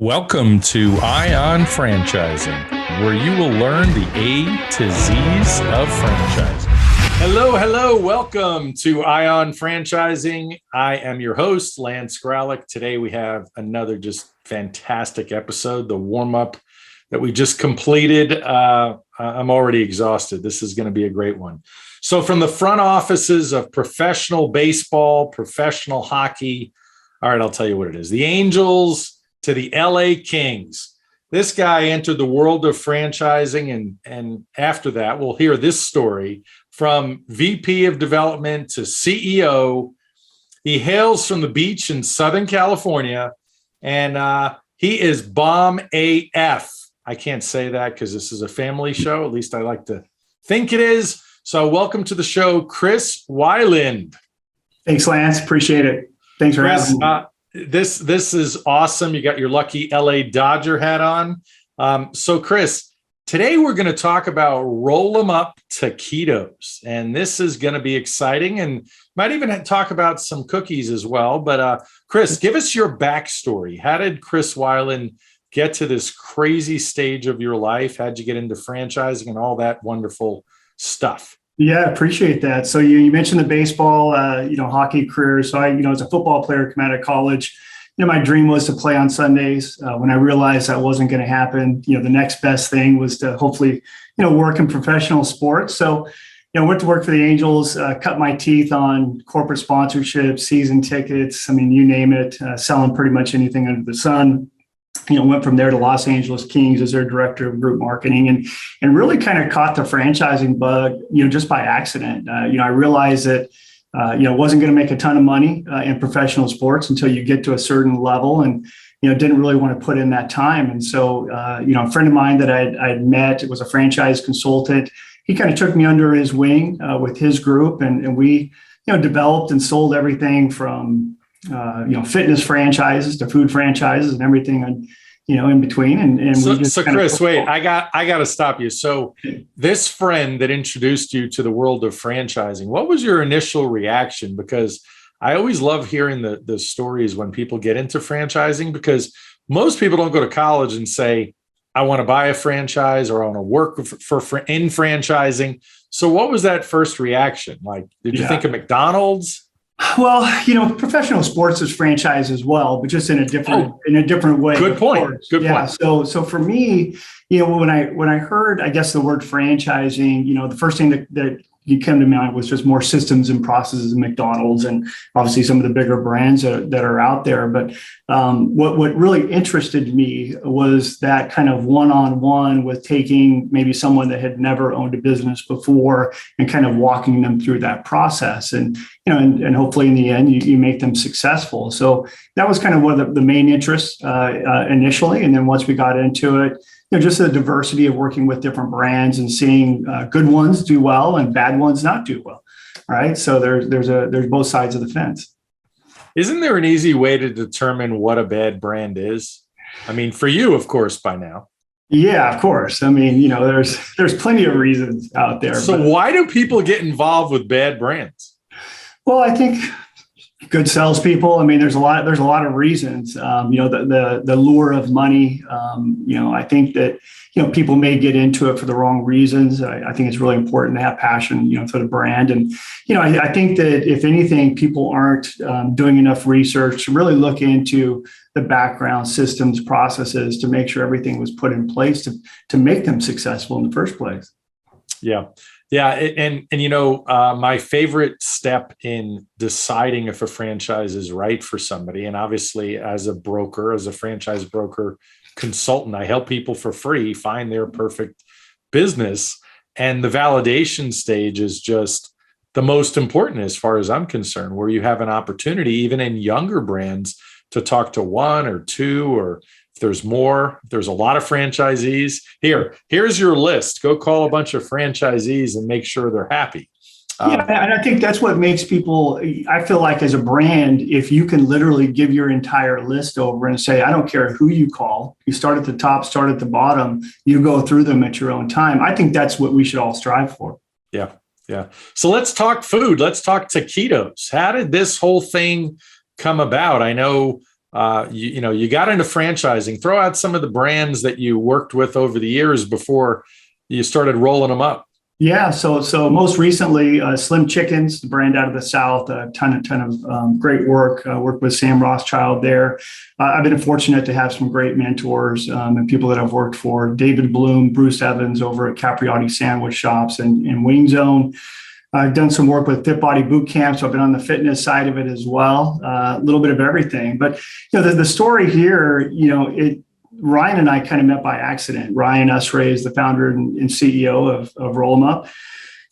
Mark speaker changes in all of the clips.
Speaker 1: Welcome to Ion Franchising, where you will learn the A to Z's of franchising. Hello. Welcome to Ion Franchising. I am your host, Lance Graulich. Today we have another just fantastic episode, the warm-up that we just completed. I'm already exhausted. This is going to be a great one. So from the front offices of professional baseball, professional hockey, all right, I'll tell you what it is. The Angels to the LA Kings. This guy entered the world of franchising, and after that, we'll hear this story from VP of Development to CEO. He hails from the beach in Southern California, and he is bomb AF. I can't say that because this is a family show. At least I like to think it is. So welcome to the show, Chris Wyland.
Speaker 2: Thanks, Lance. Appreciate it. Thanks for having me.
Speaker 1: This is awesome. You got your lucky LA Dodger hat on. So Chris, today we're going to talk about roll 'em up taquitos, and this is going to be exciting, and might even talk about some cookies as well. But Chris, give us your backstory. How did Chris Wyland get to this crazy stage of your life? How'd you get into franchising and all that wonderful stuff?
Speaker 2: Yeah, appreciate that. So you mentioned the baseball, hockey career. So as a football player, come out of college, my dream was to play on Sundays. When I realized that wasn't going to happen, the next best thing was to hopefully, work in professional sports. So, went to work for the Angels, cut my teeth on corporate sponsorships, season tickets. I mean, you name it, selling pretty much anything under the sun. Went from there to Los Angeles Kings as their director of group marketing, and really kind of caught the franchising bug, just by accident. I realized that, wasn't going to make a ton of money in professional sports until you get to a certain level, and, didn't really want to put in that time. And so, a friend of mine that I'd met, it was a franchise consultant. He kind of took me under his wing with his group, and we, developed and sold everything from fitness franchises to food franchises and everything, in between. And
Speaker 1: so Chris, wait, I got to stop you. So this friend that introduced you to the world of franchising, what was your initial reaction? Because I always love hearing the stories when people get into franchising, because most people don't go to college and say, I want to buy a franchise or I want to work in franchising. So what was that first reaction? Like, did you think of McDonald's?
Speaker 2: Well, professional sports is franchise as well, but just in a different way.
Speaker 1: Good point. Good point.
Speaker 2: So for me, when I heard, I guess, the word franchising, the first thing that you came to mind was just more systems and processes of McDonald's, and obviously some of the bigger brands that are out there. But what really interested me was that kind of one-on-one with taking maybe someone that had never owned a business before and kind of walking them through that process, and hopefully in the end you make them successful. So that was kind of one of the main interests initially, and then once we got into it, just the diversity of working with different brands and seeing good ones do well and bad ones not do well. Right. So there's both sides of the fence.
Speaker 1: Isn't there an easy way to determine what a bad brand is? I mean, for you, of course, by now.
Speaker 2: Yeah, of course. I mean, there's plenty of reasons out there.
Speaker 1: So why do people get involved with bad brands?
Speaker 2: Well, I think good salespeople. I mean, there's a lot of reasons. The lure of money. I think that people may get into it for the wrong reasons. I think it's really important to have passion, for the brand. And I think that if anything, people aren't doing enough research to really look into the background systems, processes to make sure everything was put in place to make them successful in the first place.
Speaker 1: Yeah. Yeah. And my favorite step in deciding if a franchise is right for somebody, and obviously as a franchise broker consultant, I help people for free find their perfect business. And the validation stage is just the most important as far as I'm concerned, where you have an opportunity, even in younger brands, to talk to one or two, or if there's more, if there's a lot of franchisees. Here's your list. Go call a bunch of franchisees and make sure they're happy.
Speaker 2: Yeah, and I think that's what makes people, I feel like as a brand, if you can literally give your entire list over and say, I don't care who you call, you start at the top, start at the bottom, you go through them at your own time. I think that's what we should all strive for.
Speaker 1: Yeah. Yeah. So let's talk food. Let's talk taquitos. How did this whole thing come about? I know you got into franchising. Throw out some of the brands that you worked with over the years before you started rolling them up.
Speaker 2: Yeah, so most recently, Slim Chickens, the brand out of the South, a ton of great work. Worked with Sam Rothschild there. I've been fortunate to have some great mentors and people that I've worked for. David Bloom, Bruce Evans over at Capriotti Sandwich Shops and Wing Zone. I've done some work with Fit Body Boot Camp, so I've been on the fitness side of it as well. A little bit of everything, but the story here, Ryan and I kind of met by accident. Ryan Usray is the founder and CEO of Roll 'em Up.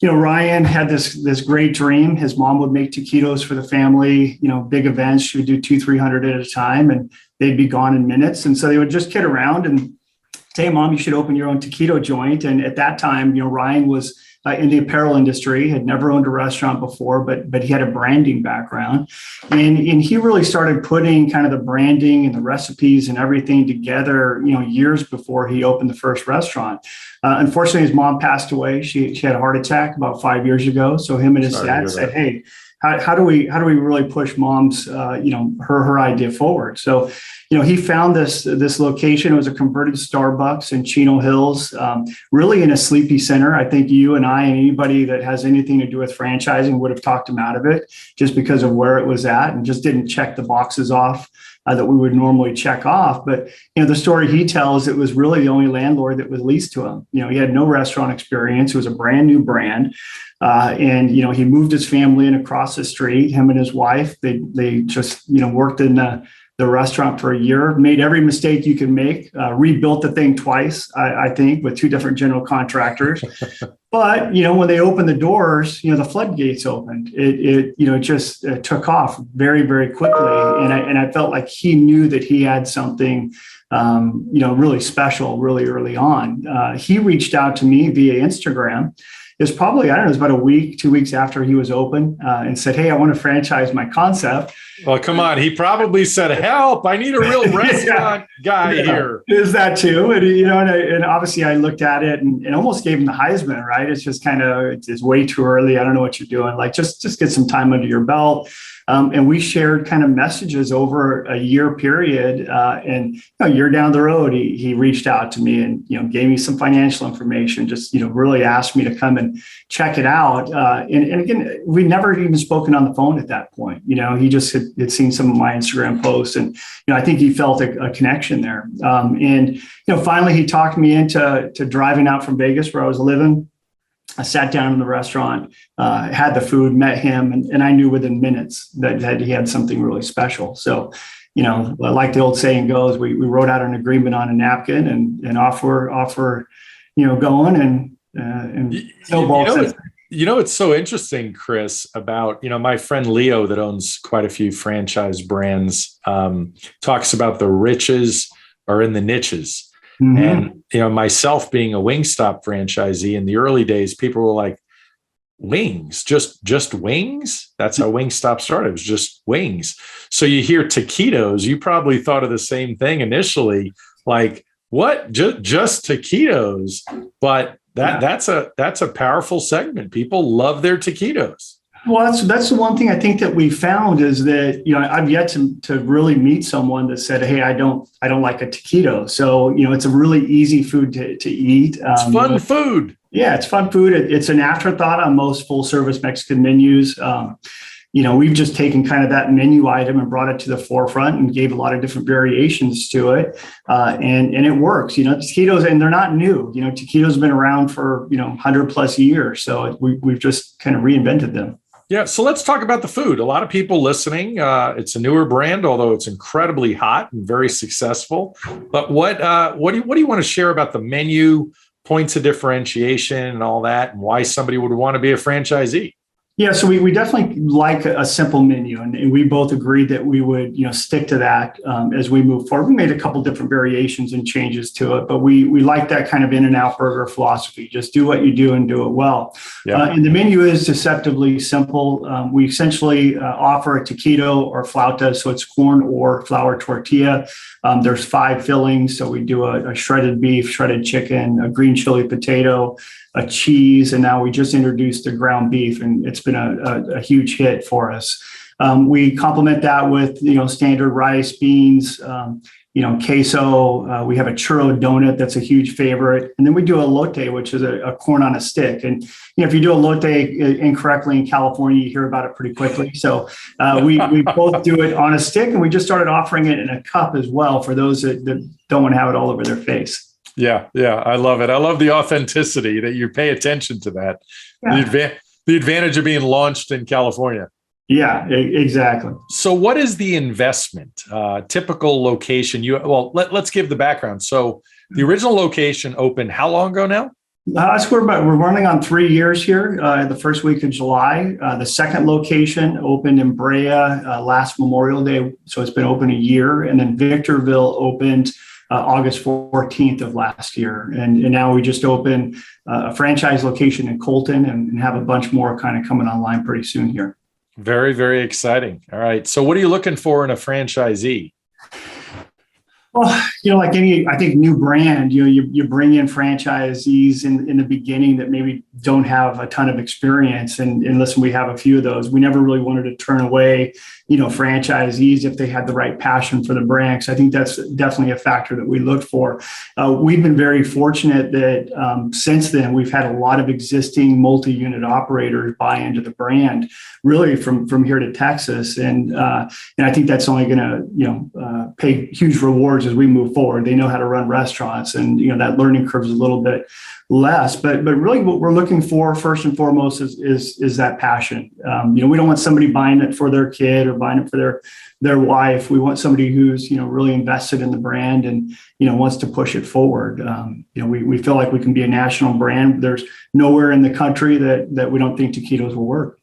Speaker 2: Ryan had this great dream. His mom would make taquitos for the family, big events. She would do 200-300 at a time, and they'd be gone in minutes. And so they would just kid around and say, "Hey, Mom, you should open your own taquito joint." And at that time, Ryan was in the apparel industry, had never owned a restaurant before, but he had a branding background. And he really started putting kind of the branding and the recipes and everything together, years before he opened the first restaurant. Unfortunately, his mom passed away. She had a heart attack about 5 years ago. So him and his dad said, "Hey, how do we really push Mom's, her idea forward?" So, he found this location. It was a converted Starbucks in Chino Hills, really in a sleepy center. I think you and I and anybody that has anything to do with franchising would have talked him out of it just because of where it was at and just didn't check the boxes off that we would normally check off. But, the story he tells, it was really the only landlord that was leased to him. He had no restaurant experience. It was a brand new brand. And he moved his family in across the street. Him and his wife, they just worked in the restaurant for a year, made every mistake you can make, rebuilt the thing twice, I think, with two different general contractors. But when they opened the doors, the floodgates opened. It just took off very, very quickly, and I felt like he knew that he had something really special really early on. He reached out to me via Instagram. It was probably, I don't know, it was about a week, 2 weeks after he was open, and said, "Hey, I want to franchise my concept."
Speaker 1: Well, come on. He probably said, "Help, I need a real restaurant guy here."
Speaker 2: Is that too? And, and obviously I looked at it and almost gave him the Heisman, right? It's just kind of, it's way too early. I don't know what you're doing. Like, just get some time under your belt. And we shared kind of messages over a year period. And a year down the road, he reached out to me and, gave me some financial information, just, really asked me to come and check it out. And again, we'd never even spoken on the phone at that point. He just had seen some of my Instagram posts, and, I think he felt a connection there. And finally he talked me into driving out from Vegas where I was living. I sat down in the restaurant, had the food, met him, and I knew within minutes that he had something really special. So, like the old saying goes, we wrote out an agreement on a napkin and off we're going and snowball.
Speaker 1: It's so interesting, Chris, about, my friend Leo that owns quite a few franchise brands, talks about the riches are in the niches. Mm-hmm. And, myself being a Wingstop franchisee in the early days, people were like, wings, just wings? That's how Wingstop started. It was just wings. So you hear taquitos, you probably thought of the same thing initially, like, what? Just taquitos? But that's a powerful segment. People love their taquitos.
Speaker 2: Well, that's the one thing I think that we found is that, I've yet to really meet someone that said, "Hey, I don't like a taquito." So, it's a really easy food to eat.
Speaker 1: It's fun food.
Speaker 2: Yeah, it's fun food. It's an afterthought on most full service Mexican menus. We've just taken kind of that menu item and brought it to the forefront and gave a lot of different variations to it. And it works, taquitos, and they're not new. Taquitos have been around for, 100 plus years. So we've just kind of reinvented them.
Speaker 1: Yeah. So let's talk about the food. A lot of people listening, it's a newer brand, although it's incredibly hot and very successful. But what do you want to share about the menu, points of differentiation and all that, and why somebody would want to be a franchisee?
Speaker 2: Yeah, so we definitely like a simple menu, and we both agreed that we would, stick to that as we move forward. We made a couple different variations and changes to it, but we like that kind of in and out burger philosophy. Just do what you do and do it well. Yeah. And the menu is deceptively simple. We essentially offer a taquito or flauta, so it's corn or flour tortilla. There's 5 fillings, so we do a shredded beef, shredded chicken, a green chili potato, a cheese, and now we just introduced the ground beef, and it's been a huge hit for us. We complement that with, standard rice, beans, queso. We have a churro donut that's a huge favorite. And then we do elote, which is a corn on a stick. And if you do elote incorrectly in California, you hear about it pretty quickly. So we both do it on a stick, and we just started offering it in a cup as well for those that don't want to have it all over their face.
Speaker 1: Yeah, I love it. I love the authenticity that you pay attention to that. Yeah. The advantage of being launched in California.
Speaker 2: Yeah, exactly.
Speaker 1: So what is the investment? Typical location? Let's give the background. So the original location opened how long ago now?
Speaker 2: We're running on 3 years here. The first week of July. The second location opened in Brea last Memorial Day. So it's been open a year. And then Victorville opened August 14th of last year. And now we just opened a franchise location in Colton and have a bunch more kind of coming online pretty soon here.
Speaker 1: Very, very exciting. All right. So what are you looking for in a franchisee?
Speaker 2: Well, like any, I think, new brand, you bring in franchisees in the beginning that maybe don't have a ton of experience. And listen, we have a few of those. We never really wanted to turn away, franchisees if they had the right passion for the brand. So I think that's definitely a factor that we look for. We've been very fortunate that since then, we've had a lot of existing multi-unit operators buy into the brand, really from here to Texas. And I think that's only going to, pay huge rewards as we move forward. They know how to run restaurants, and that learning curve is a little bit less. But really, what we're looking for first and foremost is that passion. We don't want somebody buying it for their kid or buying it for their wife. We want somebody who's really invested in the brand and wants to push it forward. We feel like we can be a national brand. There's nowhere in the country that we don't think Taquitos will work.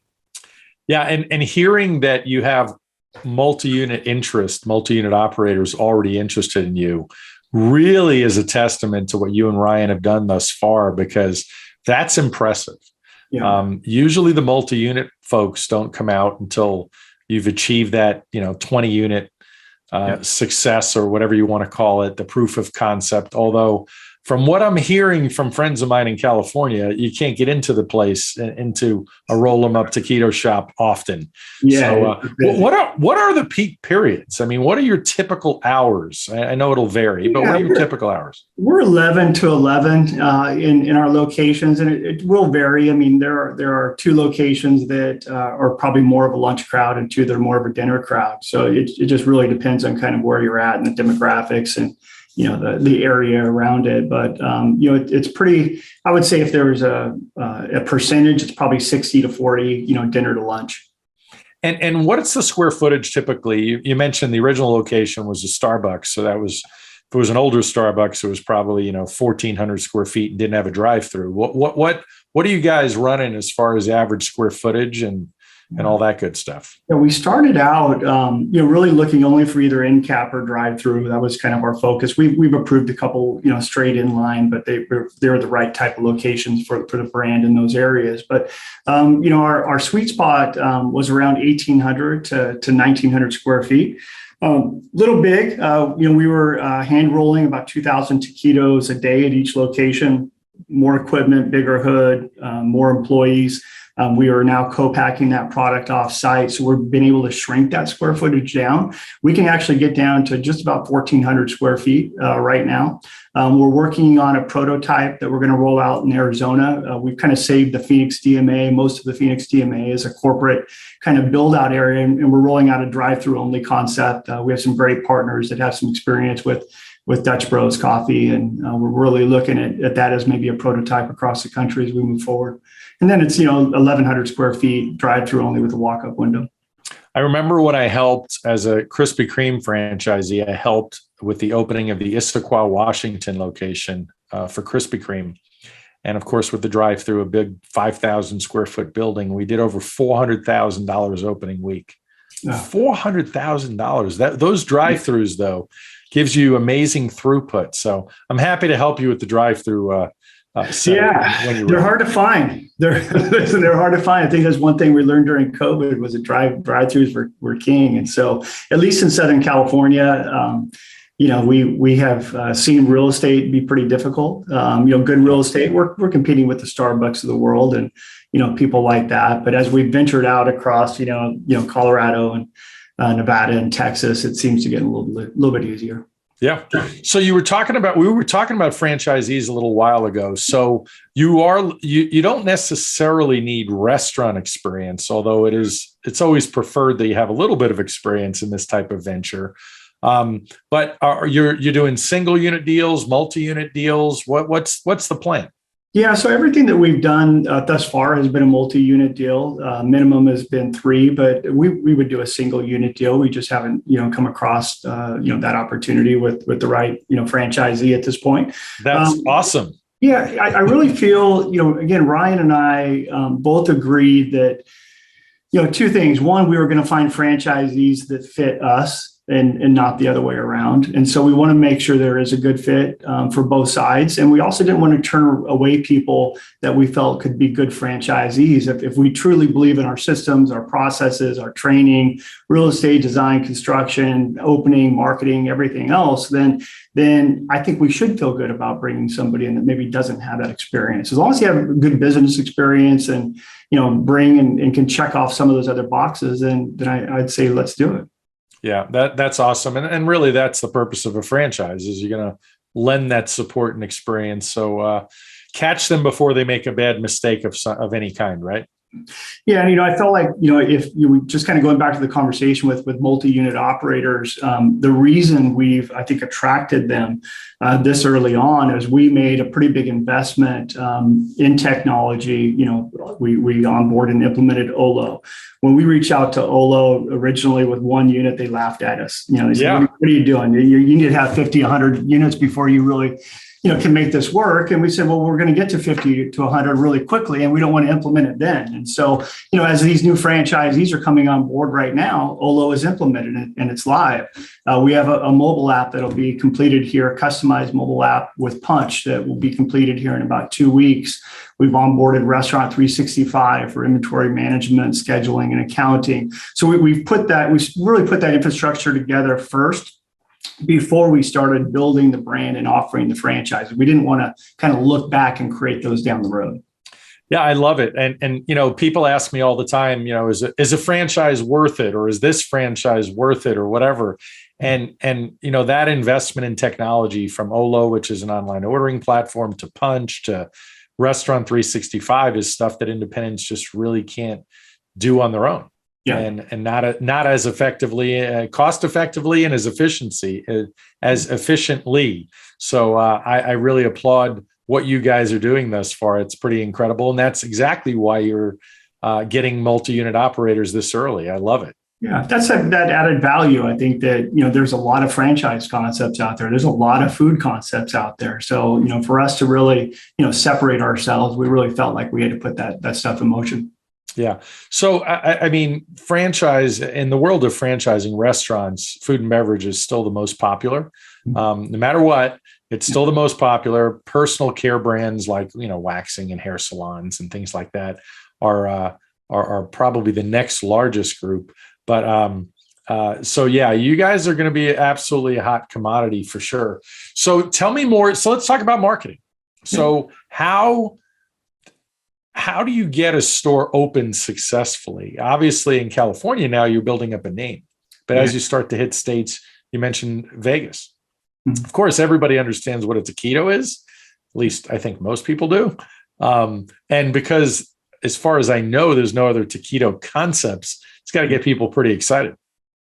Speaker 1: Yeah, and hearing that you have multi-unit operators already interested in you really is a testament to what you and Ryan have done thus far, because that's impressive. Yeah. Usually the multi-unit folks don't come out until you've achieved that, 20 unit success, or whatever you want to call it, the proof of concept. Although from what I'm hearing from friends of mine in California, you can't get into the place, into a roll 'em up taquito shop often. Yeah. So, what are the peak periods? I mean, what are your typical hours? I know it'll vary, but what are your typical hours?
Speaker 2: We're 11 to 11 in our locations, and it will vary. I mean, there are 2 locations that are probably more of a lunch crowd, and 2 that are more of a dinner crowd. So it just really depends on kind of where you're at and the demographics and the area around it. But, it's pretty, I would say if there was a percentage, it's probably 60 to 40, dinner to lunch.
Speaker 1: And what's the square footage typically? You mentioned the original location was a Starbucks. So that was, if it was an older Starbucks, it was probably, 1,400 square feet and didn't have a drive-through. What are you guys running as far as average square footage and all that good stuff? Yeah,
Speaker 2: we started out, really looking only for either end cap or drive-through. That was kind of our focus. We've approved a couple, straight in line, but they were the right type of locations for the brand in those areas. But our sweet spot was around 1,800 to 1,900 square feet. Little big. We were hand rolling about 2,000 taquitos a day at each location. More equipment, bigger hood, more employees. We are now co-packing that product off site. So we've been able to shrink that square footage down. We can actually get down to just about 1,400 square feet right now. We're working on a prototype that we're going to roll out in Arizona. We've kind of saved the Phoenix DMA. Most of the Phoenix DMA is a corporate kind of build out area, and we're rolling out a drive-through only concept. We have some great partners that have some experience with Dutch Bros Coffee, and we're really looking at that as maybe a prototype across the country as we move forward. And then it's 1,100 square feet drive-through only with a walk-up window.
Speaker 1: I remember when I helped as a Krispy Kreme franchisee, I helped with the opening of the Issaquah, Washington location for Krispy Kreme. And of course, with the drive-through, a big 5,000 square foot building, we did over $400,000 opening week. $400,000. Those drive-throughs, though, gives you amazing throughput. So I'm happy to help you with the drive-through. They're hard to find. They're hard to find. I think that's one thing we learned during COVID was that drive-throughs were king. And so, at least in Southern California,
Speaker 2: we have seen real estate be pretty difficult. Good real estate, we're competing with the Starbucks of the world and, people like that. But as we ventured out across, Colorado and Nevada and Texas, it seems to get a little bit easier.
Speaker 1: Yeah. So we were talking about franchisees a little while ago. So you don't necessarily need restaurant experience, although it's always preferred that you have a little bit of experience in this type of venture. But you're doing single unit deals, multi-unit deals. What's the plan?
Speaker 2: Yeah, so everything that we've done thus far has been a multi-unit deal. Minimum has been 3, but we would do a single unit deal. We just haven't, come across, that opportunity with the right, franchisee at this point.
Speaker 1: That's awesome.
Speaker 2: Yeah, I really feel, again, Ryan and I both agreed that, 2 things. One, we were going to find franchisees that fit us and not the other way around. And so we want to make sure there is a good fit for both sides. And we also didn't want to turn away people that we felt could be good franchisees. If we truly believe in our systems, our processes, our training, real estate design, construction, opening, marketing, everything else, then I think we should feel good about bringing somebody in that maybe doesn't have that experience. As long as you have good business experience and, bring and can check off some of those other boxes, then I'd say let's do it.
Speaker 1: Yeah, that's awesome. And really that's the purpose of a franchise is you're going to lend that support and experience. So catch them before they make a bad mistake of any kind, right?
Speaker 2: Yeah. And, I felt like, if you just kind of going back to the conversation with multi-unit operators, the reason we've, I think, attracted them this early on is we made a pretty big investment in technology. We onboarded and implemented Olo. When we reached out to Olo originally with 1 unit, they laughed at us. They said, what are you doing? You need to have 50, 100 units before you really can make this work. And we said, well, we're going to get to 50 to 100 really quickly, and we don't want to implement it then. And so, as these new franchisees are coming on board right now, Olo is implemented and it's live. We have a mobile app that'll be completed here, a customized mobile app with Punch that will be completed here in about 2 weeks. We've onboarded Restaurant 365 for inventory management, scheduling, and accounting. So we really put that infrastructure together first before we started building the brand and offering the franchise. We didn't want to kind of look back and create those down the road.
Speaker 1: Yeah, I love it. And people ask me all the time, is a franchise worth it, or is this franchise worth it, or whatever? And that investment in technology from Olo, which is an online ordering platform, to Punch, to Restaurant 365 is stuff that independents just really can't do on their own. Yeah. And not as effectively, cost effectively, and as efficiently. So I really applaud what you guys are doing thus far. It's pretty incredible. And that's exactly why you're getting multi-unit operators this early. I love it.
Speaker 2: Yeah, that's that added value. I think that, there's a lot of franchise concepts out there. There's a lot of food concepts out there. So, for us to really, separate ourselves, we really felt like we had to put that stuff in motion.
Speaker 1: Yeah. So, I mean, franchise in the world of franchising, restaurants, food and beverage is still the most popular. No matter what, it's still the most popular. Personal care brands like, waxing and hair salons and things like that are probably the next largest group. But so, yeah, you guys are going to be absolutely a hot commodity for sure. So tell me more. So let's talk about marketing. So how do you get a store open successfully? Obviously, in California now, you're building up a name. But as you start to hit states, you mentioned Vegas. Mm-hmm. Of course, everybody understands what a taquito is. At least I think most people do. And because, as far as I know, there's no other taquito concepts, it's got to get people pretty excited.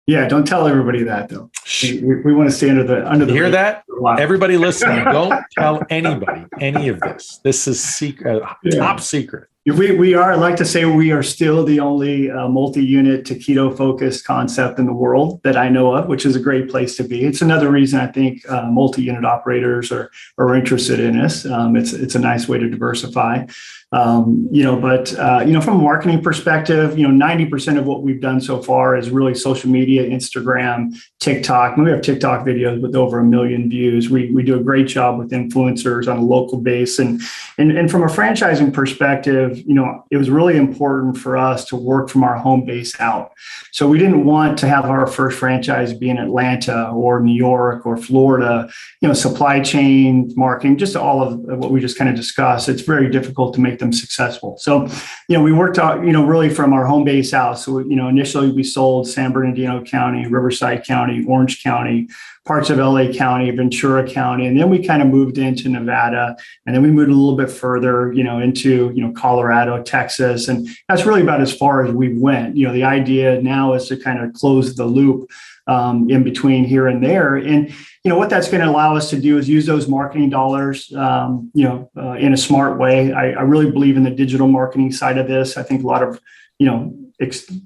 Speaker 2: Yeah, don't tell everybody that, though. We want to stay under the.
Speaker 1: You hear that? Everybody listening, don't tell anybody any of this. This is secret, top secret.
Speaker 2: We are, I'd like to say we are still the only multi-unit taquito-focused concept in the world that I know of, which is a great place to be. It's another reason I think multi-unit operators are interested in us. It's a nice way to diversify. But from a marketing perspective, 90% of what we've done so far is really social media, Instagram, TikTok. We have TikTok videos with over 1 million views. We do a great job with influencers on a local base. And from a franchising perspective, perspective, it was really important for us to work from our home base out. So we didn't want to have our first franchise be in Atlanta or New York or Florida. Supply chain, marketing, just all of what we just kind of discussed. It's very difficult to make them successful. So, we worked out, really from our home base out. So, initially we sold San Bernardino County, Riverside County, Orange County, parts of LA County, Ventura County, and then we kind of moved into Nevada, and then we moved a little bit further, into Colorado, Texas, and that's really about as far as we went. The idea now is to kind of close the loop in between here and there, and what that's going to allow us to do is use those marketing dollars, in a smart way. I really believe in the digital marketing side of this. I think a lot of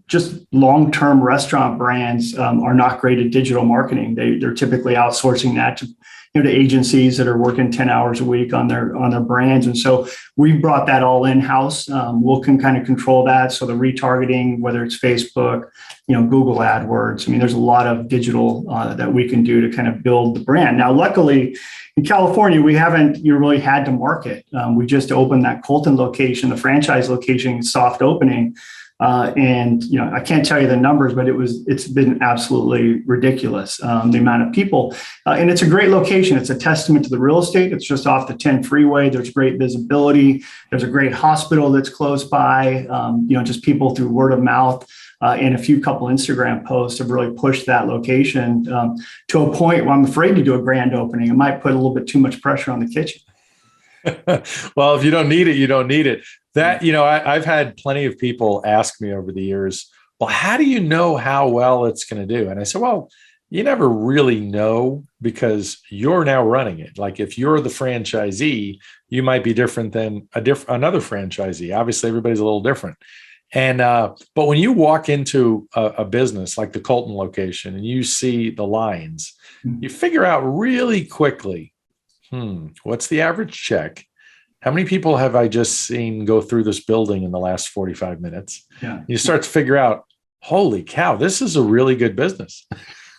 Speaker 2: just long-term restaurant brands are not great at digital marketing. They're typically outsourcing that to agencies that are working 10 hours a week on their brands. And so we brought that all in-house. We can kind of control that. So the retargeting, whether it's Facebook, Google AdWords, there's a lot of digital that we can do to kind of build the brand. Now, luckily in California, we haven't really had to market. We just opened that Colton location, the franchise location, soft opening. And I can't tell you the numbers, but it's been absolutely ridiculous, the amount of people, and it's a great location. It's a testament to the real estate. It's just off the 10 freeway. There's great visibility. There's a great hospital that's close by. Just people through word of mouth and a couple Instagram posts have really pushed that location to a point where I'm afraid to do a grand opening. It might put a little bit too much pressure on the kitchen.
Speaker 1: Well, if you don't need it, you don't need it. That, I've had plenty of people ask me over the years, well, how do you know how well it's going to do? And I said, well, you never really know because you're now running it. Like if you're the franchisee, you might be different than another franchisee. Obviously, everybody's a little different. And but when you walk into a business like the Colton location and you see the lines, you figure out really quickly, what's the average check? How many people have I just seen go through this building in the last 45 minutes? Yeah. You start to figure out, holy cow, this is a really good business.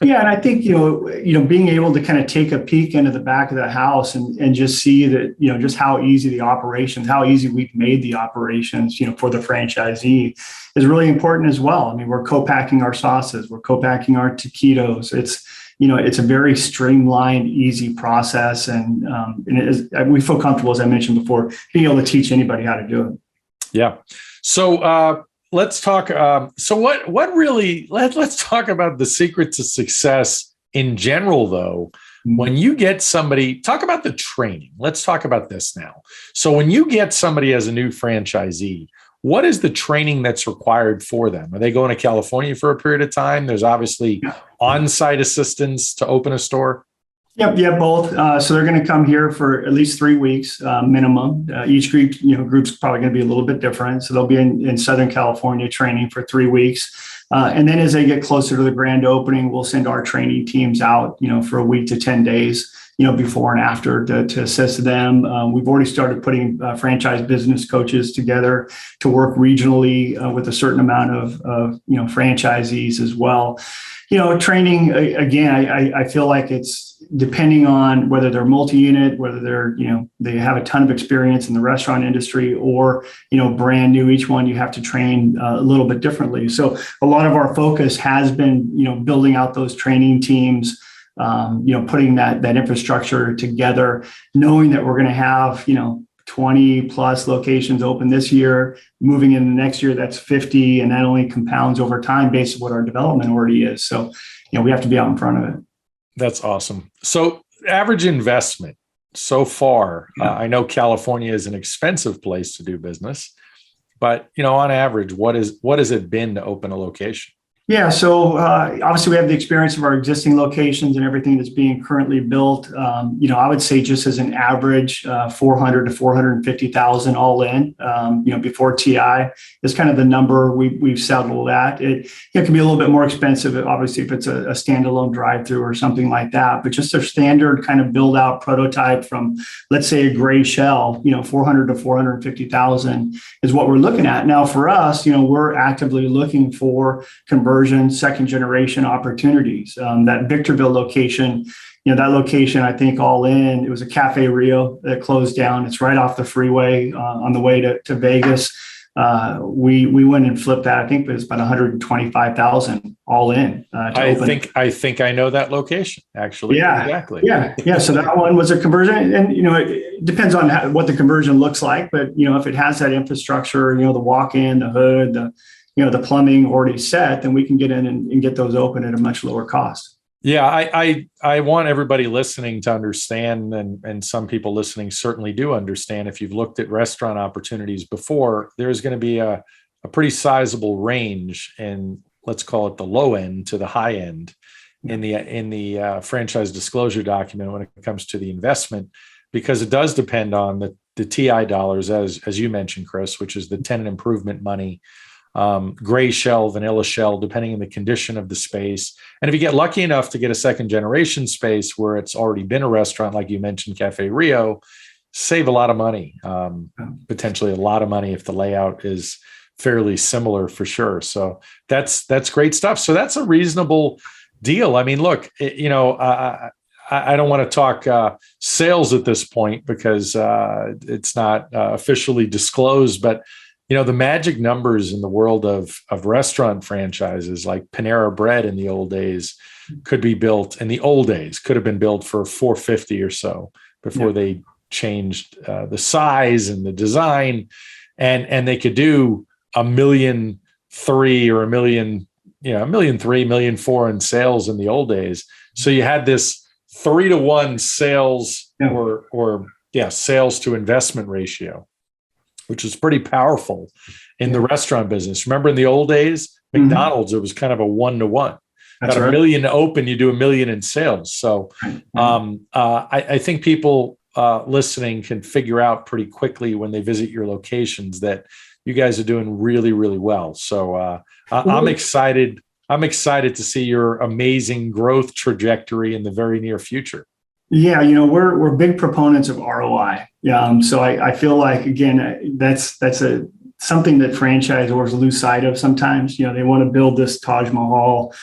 Speaker 2: Yeah. And I think, being able to kind of take a peek into the back of the house and just see that, just how easy how easy we've made the operations, for the franchisee is really important as well. We're co-packing our sauces, we're co-packing our taquitos. It's a very streamlined, easy process. And we feel comfortable, as I mentioned before, being able to teach anybody how to do it.
Speaker 1: Yeah. So let's talk. Let's talk about the secret to success in general, though. When you get somebody, talk about the training. Let's talk about this now. So when you get somebody as a new franchisee, what is the training that's required for them? Are they going to California for a period of time? There's obviously on-site assistance to open a store.
Speaker 2: Yep, yeah, both. So they're going to come here for at least 3 weeks minimum. Each group's probably going to be a little bit different. So they'll be in Southern California training for 3 weeks. And then as they get closer to the grand opening, we'll send our training teams out, for a week to 10 days. Before and after to assist them. We've already started putting franchise business coaches together to work regionally with a certain amount of franchisees as well. Training, again, I feel like it's depending on whether they're multi-unit, whether they have a ton of experience in the restaurant industry or, brand new. Each one you have to train a little bit differently. So a lot of our focus has been, building out those training teams, putting that infrastructure together, knowing that we're going to have, 20 plus locations open this year, moving into next year, that's 50. And that only compounds over time based on what our development already is. So, we have to be out in front of it.
Speaker 1: That's awesome. So average investment so far, I know California is an expensive place to do business, but, on average, what has it been to open a location?
Speaker 2: Yeah, so obviously we have the experience of our existing locations and everything that's being currently built. I would say just as an average, 400 to 450,000 all in. Before TI is kind of the number we've settled at. It can be a little bit more expensive, obviously, if it's a standalone drive-through or something like that. But just a standard kind of build-out prototype from, let's say, a gray shell, 400 to 450,000 is what we're looking at. Now, for us, we're actively looking for conversion, second generation opportunities. That Victorville location, that location, I think all in, it was a Cafe Rio that closed down. It's right off the freeway on the way to Vegas. We went and flipped that. I think it was about 125,000 all in.
Speaker 1: I think I know that location, actually.
Speaker 2: Yeah,
Speaker 1: exactly.
Speaker 2: Yeah. So that one was a conversion, and it depends on what the conversion looks like. But if it has that infrastructure, the walk-in, the hood, the plumbing already set, then we can get in and get those open at a much lower cost.
Speaker 1: Yeah, I want everybody listening to understand, and some people listening certainly do understand. If you've looked at restaurant opportunities before, there's going to be a pretty sizable range in, let's call it, the low end to the high end in the franchise disclosure document when it comes to the investment, because it does depend on the TI dollars, as you mentioned, Chris, which is the tenant improvement money. Gray shell, vanilla shell, depending on the condition of the space. And if you get lucky enough to get a second generation space where it's already been a restaurant, like you mentioned, Cafe Rio, save a lot of money, potentially a lot of money if the layout is fairly similar, for sure. So that's great stuff. So that's a reasonable deal. I mean, look, I don't want to talk sales at this point because it's not officially disclosed, but the magic numbers in the world of restaurant franchises, like Panera Bread in the old days, could have been built for 450 or so before they changed the size and the design, and they could do $1.3 million or $1.3 million in sales in the old days. So you had this 3-to-1 sales sales to investment ratio, which is pretty powerful in the restaurant business. Remember in the old days, McDonald's, it was kind of a 1-to-1. Got $1 million to open, you do $1 million in sales. So I think people listening can figure out pretty quickly when they visit your locations that you guys are doing really, really well. So I'm excited. I'm excited to see your amazing growth trajectory in the very near future.
Speaker 2: Yeah, we're big proponents of ROI. So I feel like, again, that's something that franchisors lose sight of sometimes. They want to build this Taj Mahal,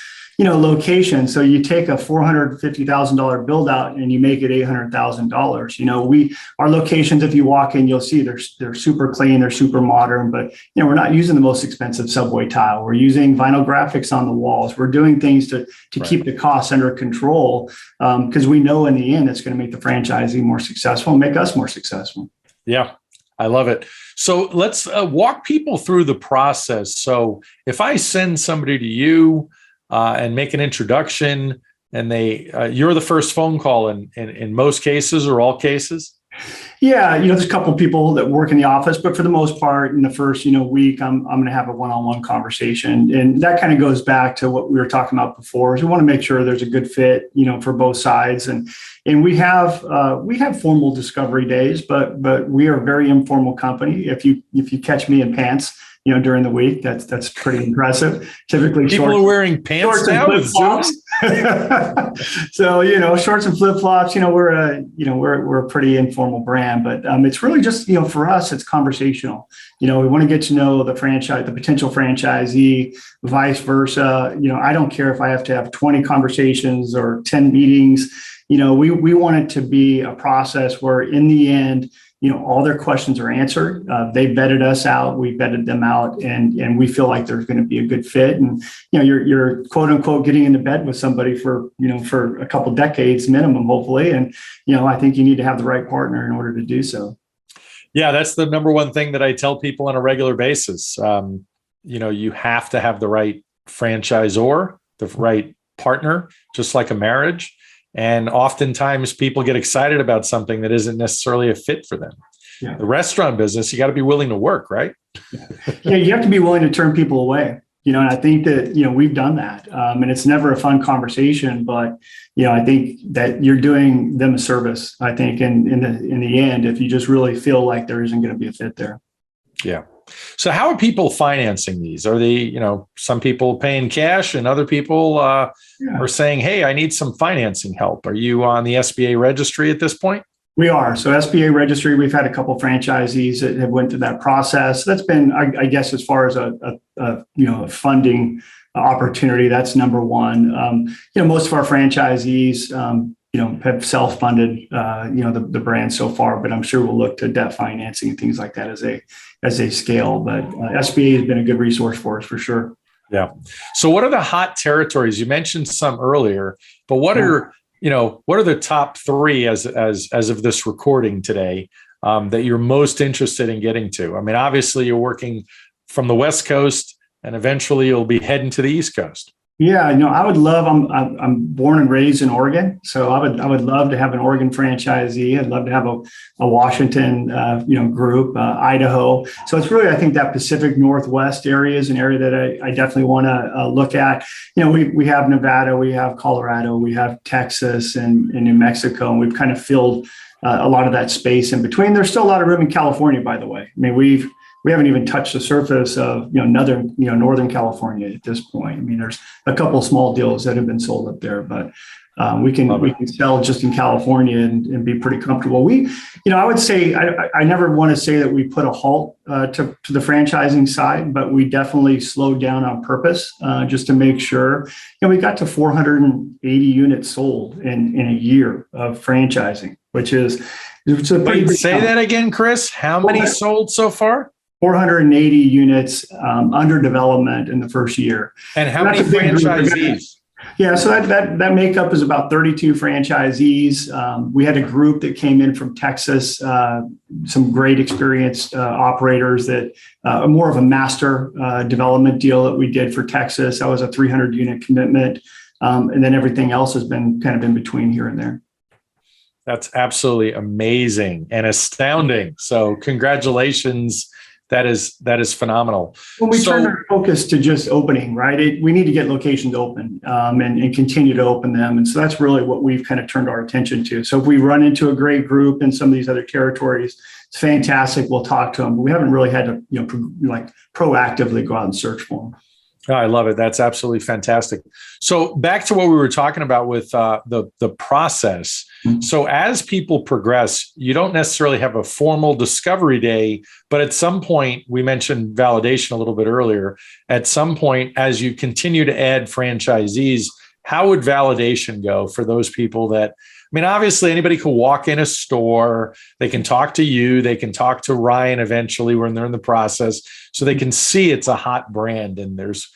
Speaker 2: location. So you take a $450,000 build out and you make it $800,000. Our locations, if you walk in, you'll see they're super clean, they're super modern, but we're not using the most expensive subway tile. We're using vinyl graphics on the walls. We're doing things to keep the costs under control, because we know in the end it's going to make the franchisee more successful and make us more successful.
Speaker 1: Yeah. I love it. So let's walk people through the process. So if I send somebody to you and make an introduction, and you're the first phone call in most cases or all cases?
Speaker 2: Yeah, there's a couple of people that work in the office, but for the most part, in the first week, I'm going to have a one-on-one conversation, and that kind of goes back to what we were talking about before. Is we want to make sure there's a good fit, for both sides, and we have formal discovery days, but we are a very informal company. If you catch me in pants, during the week, that's pretty impressive. Typically,
Speaker 1: people are wearing pants now with Zooms.
Speaker 2: So shorts and flip flops. We're a pretty informal brand, but it's really just for us, it's conversational. We want to get to know the potential franchisee, vice versa. I don't care if I have to have 20 conversations or 10 meetings. We want it to be a process where in the end, all their questions are answered. They vetted us out, we vetted them out, and we feel like there's going to be a good fit. And you're quote unquote getting into bed with somebody for a couple of decades minimum, hopefully. And I think you need to have the right partner in order to do so.
Speaker 1: Yeah, that's the number one thing that I tell people on a regular basis. You have to have the right franchisor, the right partner, just like a marriage. And oftentimes people get excited about something that isn't necessarily a fit for them. Yeah. The restaurant business, you got to be willing to work, right?
Speaker 2: Yeah, you have to be willing to turn people away. And I think that, we've done that. And it's never a fun conversation, but, I think that you're doing them a service, I think, in the end, if you just really feel like there isn't going to be a fit there.
Speaker 1: Yeah. So how are people financing these? Are they, some people paying cash and other people are saying, hey, I need some financing help. Are you on the SBA registry at this point?
Speaker 2: We are. So SBA registry, we've had a couple of franchisees that have went through that process. That's been, I guess, as far as a funding opportunity, that's number one. Most of our franchisees, have self-funded, the brand so far, but I'm sure we'll look to debt financing and things like that as they scale. But SBA has been a good resource for us for sure.
Speaker 1: Yeah. So what are the hot territories? You mentioned some earlier, but what are the top three as of this recording today that you're most interested in getting to? I mean, obviously you're working from the West Coast and eventually you'll be heading to the East Coast.
Speaker 2: Yeah, I would love. I'm born and raised in Oregon, so I would love to have an Oregon franchisee. I'd love to have a Washington, group, Idaho. So it's really, I think, that Pacific Northwest area is an area that I definitely want to look at. We have Nevada, we have Colorado, we have Texas and New Mexico, and we've kind of filled a lot of that space in between. There's still a lot of room in California, by the way. I mean, we haven't even touched the surface of Northern California at this point. I mean, there's a couple of small deals that have been sold up there, but we can sell just in California and be pretty comfortable. I would say I never want to say that we put a halt to the franchising side, but we definitely slowed down on purpose just to make sure. We got to 480 units sold in a year of franchising, which is it's a pretty.
Speaker 1: Wait, say that again, Chris. How many sold so far?
Speaker 2: 480 units under development in the first year.
Speaker 1: And how many franchisees?
Speaker 2: Yeah, so that makeup is about 32 franchisees. We had a group that came in from Texas, some great experienced operators that more of a master development deal that we did for Texas. That was a 300 unit commitment. And then everything else has been kind of in between here and there.
Speaker 1: That's absolutely amazing and astounding. So congratulations. That is phenomenal.
Speaker 2: When we turn our focus to just opening, right? We need to get locations open and continue to open them. And so that's really what we've kind of turned our attention to. So if we run into a great group in some of these other territories, it's fantastic. We'll talk to them, but we haven't really had to, proactively go out and search for them.
Speaker 1: Oh, I love it. That's absolutely fantastic. So back to what we were talking about with the process. Mm-hmm. So as people progress, you don't necessarily have a formal discovery day, but at some point, we mentioned validation a little bit earlier. At some point, as you continue to add franchisees, how would validation go for those people that, obviously anybody can walk in a store, they can talk to you, they can talk to Ryan eventually when they're in the process, so they can see it's a hot brand and there's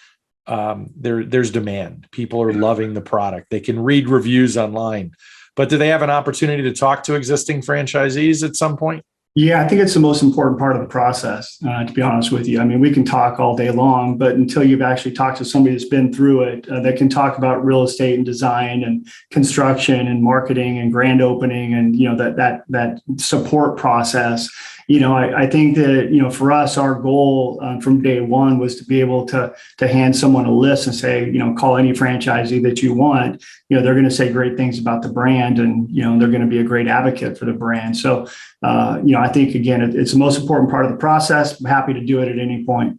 Speaker 1: demand. People are loving the product. They can read reviews online, but do they have an opportunity to talk to existing franchisees at some point?
Speaker 2: Yeah, I think it's the most important part of the process, to be honest with you. We can talk all day long, but until you've actually talked to somebody that's been through it, that can talk about real estate and design and construction and marketing and grand opening and, that support process. I think that, for us, our goal from day one was to be able to hand someone a list and say, call any franchisee that you want. They're going to say great things about the brand and, they're going to be a great advocate for the brand. So, I think, again, it's the most important part of the process. I'm happy to do it at any point,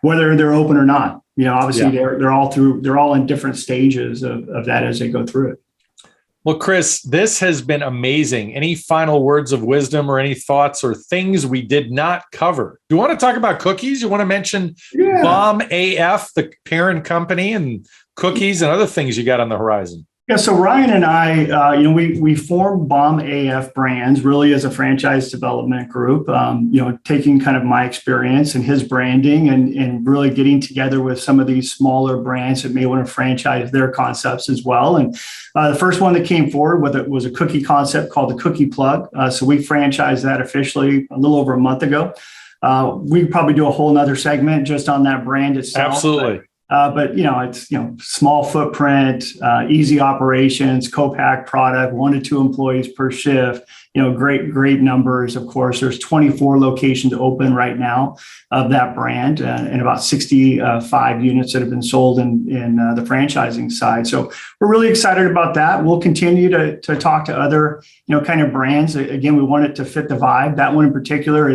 Speaker 2: whether they're open or not. Obviously, they're all in different stages of that as they go through it.
Speaker 1: Well, Chris, this has been amazing. Any final words of wisdom or any thoughts or things we did not cover? Do you want to talk about cookies? You want to mention Bomb AF, the parent company, and cookies and other things you got on the horizon?
Speaker 2: Yeah, so Ryan and I, we formed Bomb AF Brands really as a franchise development group, taking kind of my experience and his branding and really getting together with some of these smaller brands that may want to franchise their concepts as well. And the first one that came forward with it was a cookie concept called the Cookie Plug. So we franchised that officially a little over a month ago. We could probably do a whole nother segment just on that brand itself.
Speaker 1: Absolutely.
Speaker 2: But it's small footprint, easy operations, co-pack product, 1 to 2 employees per shift. Great numbers. Of course, there's 24 locations open right now of that brand, and about 65 units that have been sold in the franchising side. So we're really excited about that. We'll continue to talk to other kind of brands. Again, we want it to fit the vibe. That one in particular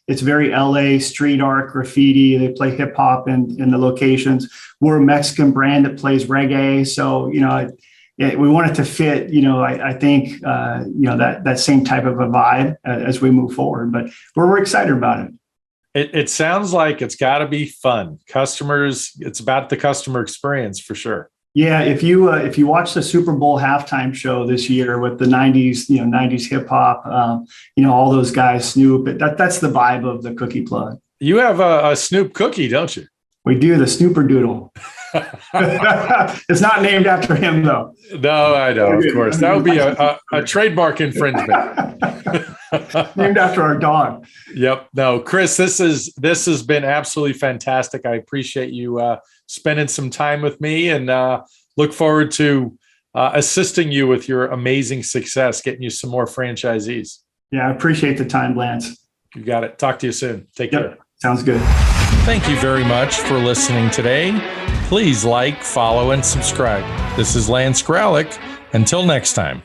Speaker 2: it's very LA street art, graffiti. They play hip hop in the locations. We're a Mexican brand that plays reggae. So, we want it to fit, I think, that same type of a vibe as we move forward. But we're excited about it.
Speaker 1: It sounds like it's got to be fun. Customers, it's about the customer experience for sure.
Speaker 2: Yeah, if you watch the Super Bowl halftime show this year with the '90s, 90s hip hop, all those guys, Snoop, that's the vibe of the Cookie Plug.
Speaker 1: You have a Snoop cookie, don't you?
Speaker 2: We do, the Snooperdoodle. It's not named after him, though.
Speaker 1: No, I know, of course. That would be a trademark infringement.
Speaker 2: Named after our dog.
Speaker 1: Yep. No, Chris, this has been absolutely fantastic. I appreciate you spending some time with me, and look forward to assisting you with your amazing success, getting you some more franchisees.
Speaker 2: Yeah, I appreciate the time, Lance.
Speaker 1: You got it. Talk to you soon. Take care.
Speaker 2: Sounds good.
Speaker 1: Thank you very much for listening today. Please like, follow, and subscribe. This is Lance Graulich. Until next time.